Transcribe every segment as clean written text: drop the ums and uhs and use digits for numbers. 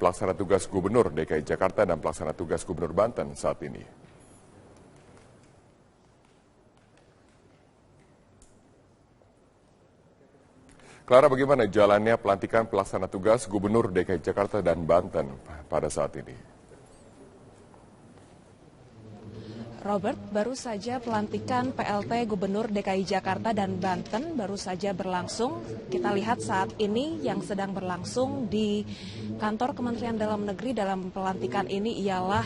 pelaksana tugas Gubernur DKI Jakarta dan pelaksana tugas Gubernur Banten saat ini. Clara, bagaimana jalannya pelantikan pelaksana tugas Gubernur DKI Jakarta dan Banten pada saat ini? Robert, baru saja pelantikan PLT Gubernur DKI Jakarta dan Banten baru saja berlangsung. Kita lihat saat ini yang sedang berlangsung di kantor Kementerian Dalam Negeri dalam pelantikan ini ialah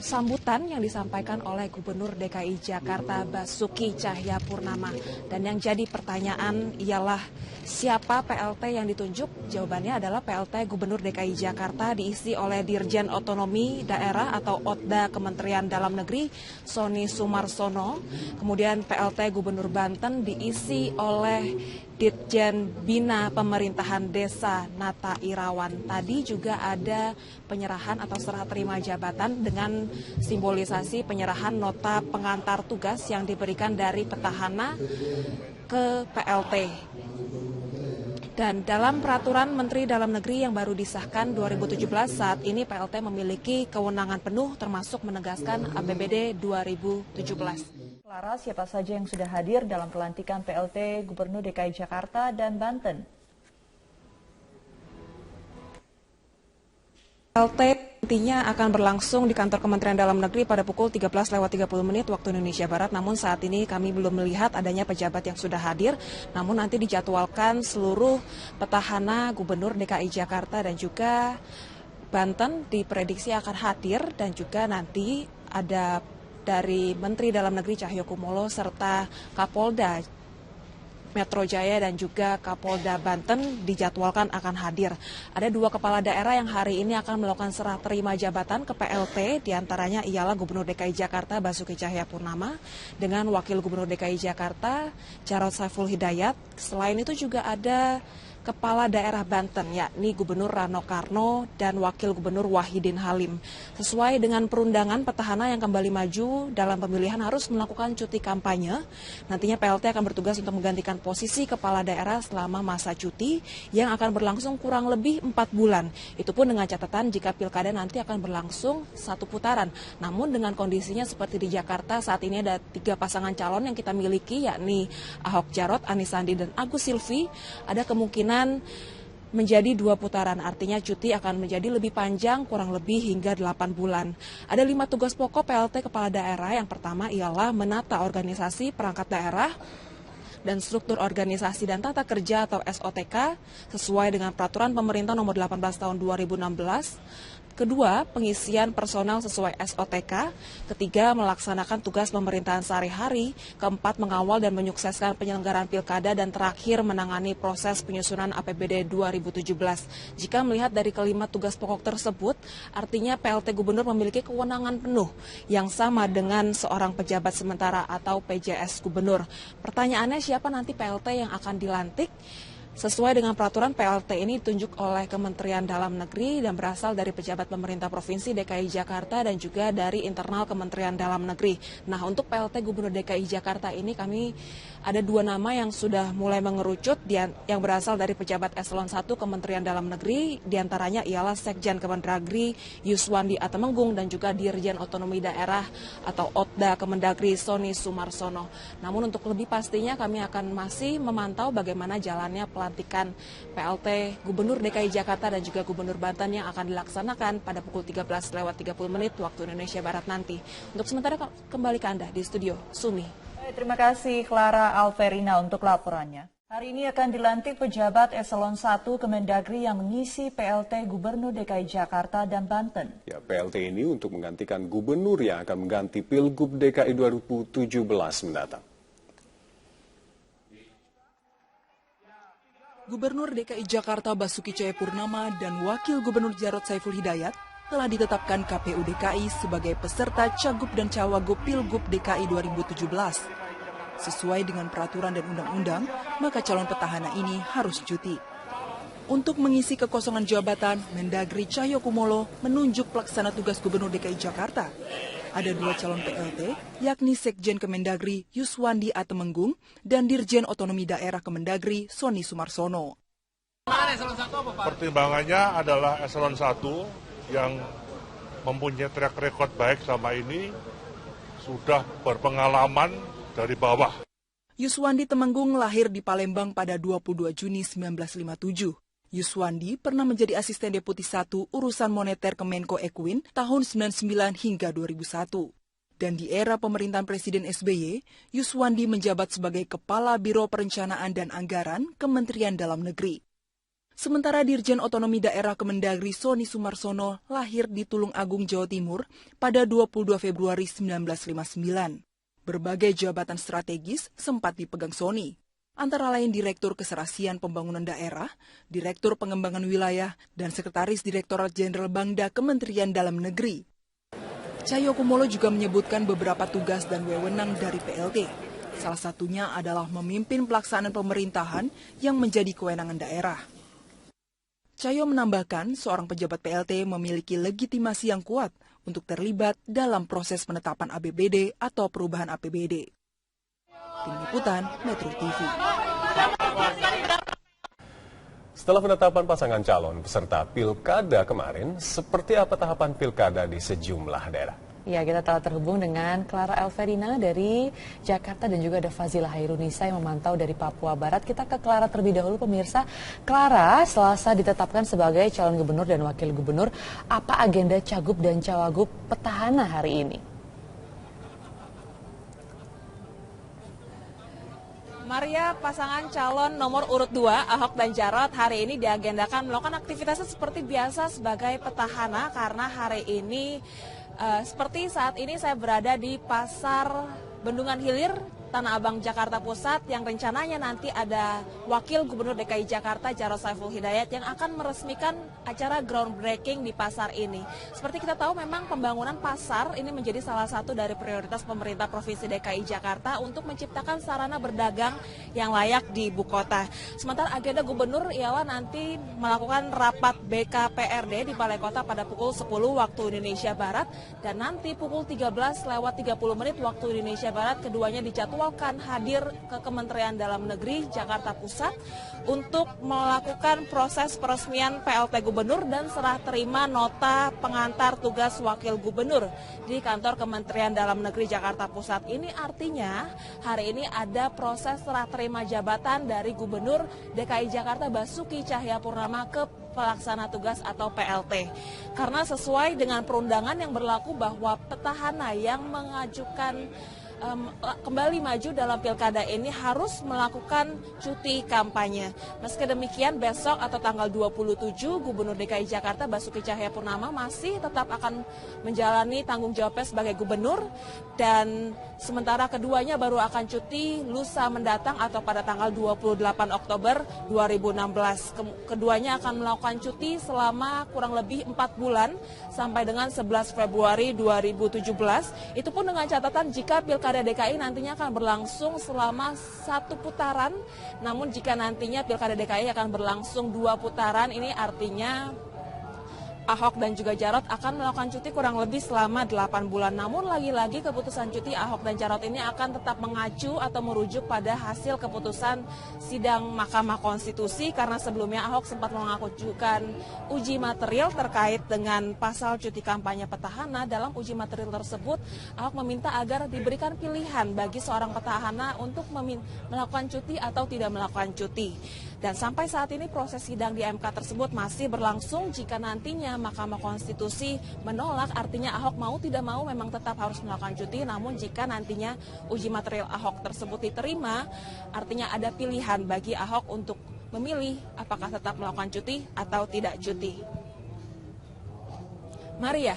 sambutan yang disampaikan oleh Gubernur DKI Jakarta Basuki Cahayapurnama. Dan yang jadi pertanyaan ialah siapa PLT yang ditunjuk? Jawabannya adalah PLT Gubernur DKI Jakarta diisi oleh Dirjen Otonomi Daerah atau OTDA Kementerian Dalam Negeri Sony Sumarsono. Kemudian PLT Gubernur Banten diisi oleh Ditjen Bina Pemerintahan Desa Nata Irawan. Tadi juga ada penyerahan atau serah terima jabatan dengan simbolisasi penyerahan nota pengantar tugas yang diberikan dari petahana ke PLT. Dan dalam peraturan Menteri Dalam Negeri yang baru disahkan 2017, saat ini PLT memiliki kewenangan penuh termasuk menegaskan APBD 2017. Clara, siapa saja yang sudah hadir dalam pelantikan PLT Gubernur DKI Jakarta dan Banten? PLT nantinya akan berlangsung di kantor Kementerian Dalam Negeri pada pukul 13.30 waktu Indonesia Barat. Namun saat ini kami belum melihat adanya pejabat yang sudah hadir. Namun nanti dijadwalkan seluruh petahana Gubernur DKI Jakarta dan juga Banten diprediksi akan hadir, dan juga nanti ada dari Menteri Dalam Negeri Cahyokumolo serta Kapolda Metro Jaya dan juga Kapolda Banten dijadwalkan akan hadir. Ada dua kepala daerah yang hari ini akan melakukan serah terima jabatan ke PLT, diantaranya ialah Gubernur DKI Jakarta Basuki Cahayapurnama dengan Wakil Gubernur DKI Jakarta Jarod Saiful Hidayat. Selain itu juga ada Kepala Daerah Banten, yakni Gubernur Rano Karno dan Wakil Gubernur Wahidin Halim. Sesuai dengan perundangan, petahana yang kembali maju dalam pemilihan harus melakukan cuti kampanye. Nantinya PLT akan bertugas untuk menggantikan posisi kepala daerah selama masa cuti yang akan berlangsung kurang lebih 4 bulan. Itu pun dengan catatan jika pilkada nanti akan berlangsung 1 putaran. Namun dengan kondisinya seperti di Jakarta, saat ini ada 3 pasangan calon yang kita miliki, yakni Ahok Jarot, Anies Sandi, dan Agus Silvi. Ada kemungkinan menjadi 2 putaran, artinya cuti akan menjadi lebih panjang, kurang lebih hingga 8 bulan. Ada 5 tugas pokok PLT Kepala Daerah. Yang pertama ialah menata organisasi perangkat daerah dan struktur organisasi dan tata kerja atau SOTK sesuai dengan peraturan pemerintah nomor 18 tahun 2016. Kedua, pengisian personal sesuai SOTK. Ketiga, melaksanakan tugas pemerintahan sehari-hari. Keempat, mengawal dan menyukseskan penyelenggaraan pilkada. Dan terakhir, menangani proses penyusunan APBD 2017. Jika melihat dari kelima tugas pokok tersebut, artinya PLT Gubernur memiliki kewenangan penuh yang sama dengan seorang pejabat sementara atau PJS Gubernur. Pertanyaannya, siapa nanti PLT yang akan dilantik? Sesuai dengan peraturan, PLT ini ditunjuk oleh Kementerian Dalam Negeri dan berasal dari pejabat pemerintah Provinsi DKI Jakarta dan juga dari internal Kementerian Dalam Negeri. Nah, untuk PLT Gubernur DKI Jakarta ini kami ada 2 nama yang sudah mulai mengerucut yang berasal dari pejabat eselon 1 Kementerian Dalam Negeri, diantaranya ialah Sekjen Kemendagri Yuswandi Atemenggung dan juga Dirjen Otonomi Daerah atau OTDA Kemendagri Sony Sumarsono. Namun untuk lebih pastinya kami akan masih memantau bagaimana jalannya pelantikan PLT Gubernur DKI Jakarta dan juga Gubernur Banten yang akan dilaksanakan pada pukul 13.30 waktu Indonesia Barat nanti. Untuk sementara kembali ke Anda di studio, Sumi. Terima kasih Clara Alverina untuk laporannya. Hari ini akan dilantik pejabat eselon 1 Kemendagri yang mengisi PLT Gubernur DKI Jakarta dan Banten. Ya, PLT ini untuk menggantikan gubernur yang akan mengganti Pilgub DKI 2017 mendatang. Gubernur DKI Jakarta Basuki Cahayapurnama dan Wakil Gubernur Jarod Saiful Hidayat telah ditetapkan KPU DKI sebagai peserta Cagup dan Cawagup Pilgub DKI 2017. Sesuai dengan peraturan dan undang-undang, maka calon petahana ini harus cuti. Untuk mengisi kekosongan jabatan, Mendagri Cahyokumolo menunjuk pelaksana tugas Gubernur DKI Jakarta. Ada 2 calon PLT, yakni Sekjen Kemendagri Yuswandi Atemenggung dan Dirjen Otonomi Daerah Kemendagri Sony Sumarsono. Pertimbangannya adalah eselon 1 yang mempunyai track record baik sama ini, sudah berpengalaman dari bawah. Yuswandi Temenggung lahir di Palembang pada 22 Juni 1957. Yuswandi pernah menjadi asisten deputi 1 urusan moneter Kemenko Ekuin tahun 99 hingga 2001. Dan di era pemerintahan Presiden SBY, Yuswandi menjabat sebagai Kepala Biro Perencanaan dan Anggaran Kementerian Dalam Negeri. Sementara Dirjen Otonomi Daerah Kemendagri Sony Sumarsono lahir di Tulung Agung, Jawa Timur pada 22 Februari 1959. Berbagai jabatan strategis sempat dipegang Sony, antara lain Direktur Keserasian Pembangunan Daerah, Direktur Pengembangan Wilayah, dan Sekretaris Direktorat Jenderal Bangda Kementerian Dalam Negeri. Cahyokumolo juga menyebutkan beberapa tugas dan wewenang dari PLT. Salah satunya adalah memimpin pelaksanaan pemerintahan yang menjadi kewenangan daerah. Cahyo menambahkan seorang pejabat PLT memiliki legitimasi yang kuat untuk terlibat dalam proses penetapan APBD atau perubahan APBD. Tim Liputan Metro TV. Setelah penetapan pasangan calon peserta Pilkada kemarin, seperti apa tahapan Pilkada di sejumlah daerah? Ya, kita telah terhubung dengan Clara Alverina dari Jakarta dan juga ada Fazila Hairunisa yang memantau dari Papua Barat. Kita ke Clara terlebih dahulu, pemirsa. Clara, Selasa ditetapkan sebagai calon gubernur dan wakil gubernur. Apa agenda cagup dan cawagup petahana hari ini? Maria, pasangan calon nomor urut 2, Ahok dan Jarot, hari ini diagendakan melakukan aktivitasnya seperti biasa sebagai petahana karena hari ini seperti saat ini saya berada di Pasar Bendungan Hilir, Tanah Abang, Jakarta Pusat, yang rencananya nanti ada Wakil Gubernur DKI Jakarta Jarod Saiful Hidayat yang akan meresmikan acara groundbreaking di pasar ini. Seperti kita tahu memang pembangunan pasar ini menjadi salah satu dari prioritas pemerintah Provinsi DKI Jakarta untuk menciptakan sarana berdagang yang layak di ibu kota. Sementara agenda gubernur ialah nanti melakukan rapat BKPRD di Balai Kota pada pukul 10 waktu Indonesia Barat dan nanti pukul 13:30 waktu Indonesia Barat keduanya dijadwalkan hadir ke Kementerian Dalam Negeri Jakarta Pusat untuk melakukan proses peresmian PLT Gubernur dan serah terima nota pengantar tugas Wakil Gubernur di kantor Kementerian Dalam Negeri Jakarta Pusat. Ini artinya hari ini ada proses serah terima jabatan dari Gubernur DKI Jakarta Basuki Cahayapurnama ke pelaksana tugas atau PLT. Karena sesuai dengan perundangan yang berlaku bahwa petahana yang mengajukan kembali maju dalam pilkada ini harus melakukan cuti kampanye. Meski demikian besok atau tanggal 27 Gubernur DKI Jakarta Basuki Cahayapurnama masih tetap akan menjalani tanggung jawabnya sebagai gubernur dan sementara keduanya baru akan cuti lusa mendatang atau pada tanggal 28 Oktober 2016. Keduanya akan melakukan cuti selama kurang lebih 4 bulan sampai dengan 11 Februari 2017. Itu pun dengan catatan jika pilkada DKI nantinya akan berlangsung selama 1 putaran, namun jika nantinya Pilkada DKI akan berlangsung 2 putaran, ini artinya Ahok dan juga Jarot akan melakukan cuti kurang lebih selama 8 bulan. Namun lagi-lagi keputusan cuti Ahok dan Jarot ini akan tetap mengacu atau merujuk pada hasil keputusan sidang Mahkamah Konstitusi karena sebelumnya Ahok sempat mengajukan uji material terkait dengan pasal cuti kampanye petahana. Dalam uji material tersebut Ahok meminta agar diberikan pilihan bagi seorang petahana untuk melakukan cuti atau tidak melakukan cuti. Dan sampai saat ini proses sidang di MK tersebut masih berlangsung. Jika nantinya Mahkamah Konstitusi menolak, artinya Ahok mau tidak mau memang tetap harus melakukan cuti. Namun jika nantinya uji material Ahok tersebut diterima, artinya ada pilihan bagi Ahok untuk memilih apakah tetap melakukan cuti atau tidak cuti. Maria.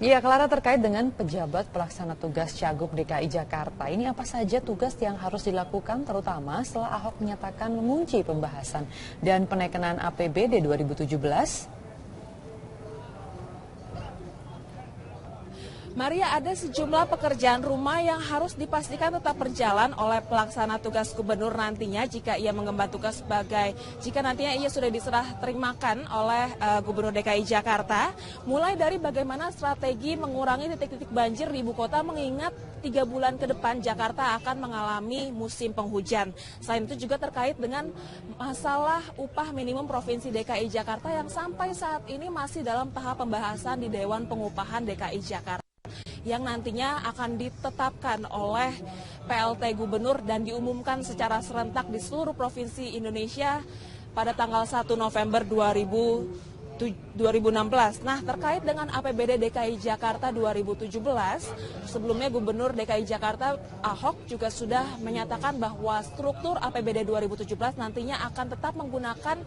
Ya, Clara, terkait dengan pejabat pelaksana tugas Cagup DKI Jakarta, ini apa saja tugas yang harus dilakukan terutama setelah Ahok menyatakan mengunci pembahasan dan penekanan APBD 2017? Maria, ada sejumlah pekerjaan rumah yang harus dipastikan tetap berjalan oleh pelaksana tugas gubernur nantinya jika ia mengemban tugas jika nantinya ia sudah diserah terimakan oleh Gubernur DKI Jakarta, mulai dari bagaimana strategi mengurangi titik-titik banjir di ibu kota mengingat 3 bulan ke depan Jakarta akan mengalami musim penghujan. Selain itu juga terkait dengan masalah upah minimum Provinsi DKI Jakarta yang sampai saat ini masih dalam tahap pembahasan di Dewan Pengupahan DKI Jakarta, yang nantinya akan ditetapkan oleh PLT Gubernur dan diumumkan secara serentak di seluruh provinsi Indonesia pada tanggal 1 November 2016. Nah, terkait dengan APBD DKI Jakarta 2017, sebelumnya Gubernur DKI Jakarta Ahok juga sudah menyatakan bahwa struktur APBD 2017 nantinya akan tetap menggunakan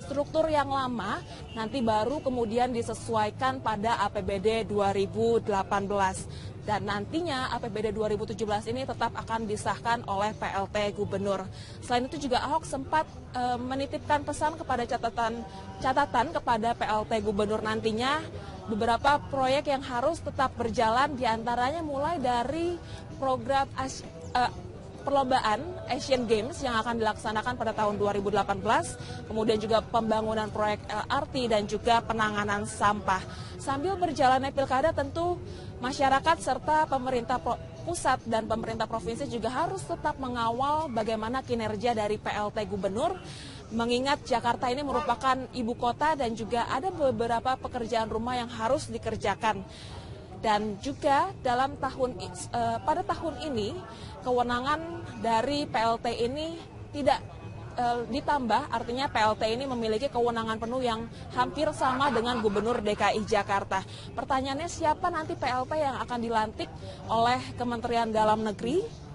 struktur yang lama, nanti baru kemudian disesuaikan pada APBD 2018. Dan nantinya APBD 2017 ini tetap akan disahkan oleh PLT Gubernur. Selain itu juga Ahok sempat menitipkan pesan kepada catatan kepada PLT Gubernur nantinya beberapa proyek yang harus tetap berjalan, diantaranya mulai dari program perlombaan Asian Games yang akan dilaksanakan pada tahun 2018, kemudian juga pembangunan proyek LRT dan juga penanganan sampah. Sambil berjalannya pilkada, tentu masyarakat serta pemerintah pusat dan pemerintah provinsi juga harus tetap mengawal bagaimana kinerja dari PLT Gubernur, mengingat Jakarta ini merupakan ibu kota dan juga ada beberapa pekerjaan rumah yang harus dikerjakan. Dan juga pada tahun ini kewenangan dari PLT ini tidak ditambah, artinya PLT ini memiliki kewenangan penuh yang hampir sama dengan Gubernur DKI Jakarta. Pertanyaannya, siapa nanti PLT yang akan dilantik oleh Kementerian Dalam Negeri?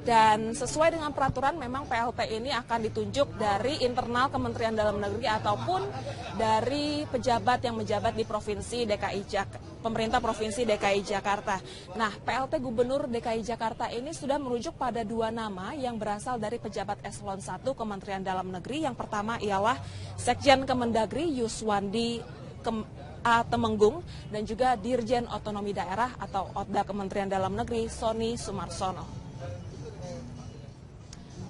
Dan sesuai dengan peraturan memang PLT ini akan ditunjuk dari internal Kementerian Dalam Negeri ataupun dari pejabat yang menjabat di pemerintah Provinsi DKI Jakarta. Nah, PLT Gubernur DKI Jakarta ini sudah merujuk pada 2 nama yang berasal dari pejabat eselon 1 Kementerian Dalam Negeri. Yang pertama ialah Sekjen Kemendagri Yuswandi A. Temenggung dan juga Dirjen Otonomi Daerah atau OTDA Kementerian Dalam Negeri Sony Sumarsono.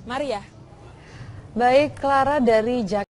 Maria. Baik, Clara dari Jakarta.